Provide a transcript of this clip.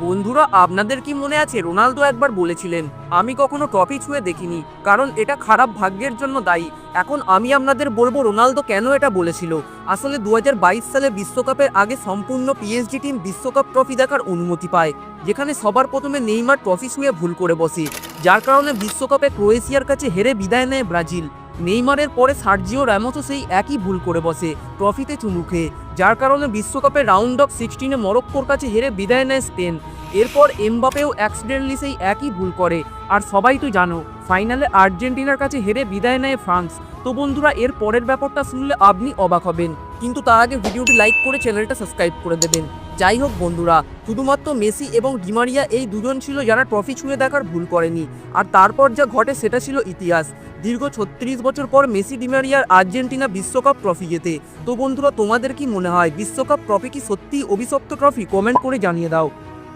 বন্ধুরা, আপনাদের কি মনে আছে রোনালদো একবার বলেছিলেন, আমি কখনো ট্রফি ছুঁয়ে দেখিনি, কারণ এটা খারাপ ভাগ্যের জন্য দায়ী। এখন আমি আপনাদের বলবো রোনালদো কেন এটা বলেছিল। আসলে 2022 সালে বিশ্বকাপের আগে সম্পূর্ণ পিএসজি টিম বিশ্বকাপ ট্রফি দেখার অনুমতি পায়, যেখানে সবার প্রথমে নেইমার ট্রফি ছুঁয়ে ভুল করে বসে, যার কারণে বিশ্বকাপে ক্রোয়েশিয়ার কাছে হেরে বিদায় নেয় ব্রাজিল। নেইমারের পরে সার্জিও রামোসও সেই একই ভুল করে বসে, ট্রফিতে চুমু খেয়ে, যার কারণে বিশ্বকাপের রাউন্ড অফ 16-এ মরক্কোর কাছে হেরে বিদায় নেয় স্পেন। এরপর এমবাপেও অ্যাক্সিডেন্টলি সেই একই ভুল করে, আর সবাই তো জানো ফাইনালে আর্জেন্টিনার কাছে হেরে বিদায় নেয় ফ্রান্স। তো বন্ধুরা, এর পরের ব্যাপারটা শুনলে আপনি অবাক হবেন, কিন্তু তার আগে ভিডিওটি লাইক করে চ্যানেলটা সাবস্ক্রাইব করে দেবেন। যাই হোক বন্ধুরা, শুধুমাত্র মেসি এবং ডিমারিয়া এই দুজন ছিল যারা ট্রফি ছুঁয়ে দেখার ভুল করেনি, আর তারপর যা ঘটে সেটা ছিল ইতিহাস। দীর্ঘ 36 বছর পর মেসি ডিমারিয়ার আর্জেন্টিনা বিশ্বকাপ ট্রফি জেতে। তো বন্ধুরা, তোমাদের কি মনে হয় বিশ্বকাপ ট্রফি কি সত্যিই অভিশপ্ত ট্রফি? কমেন্ট করে জানিয়ে দাও।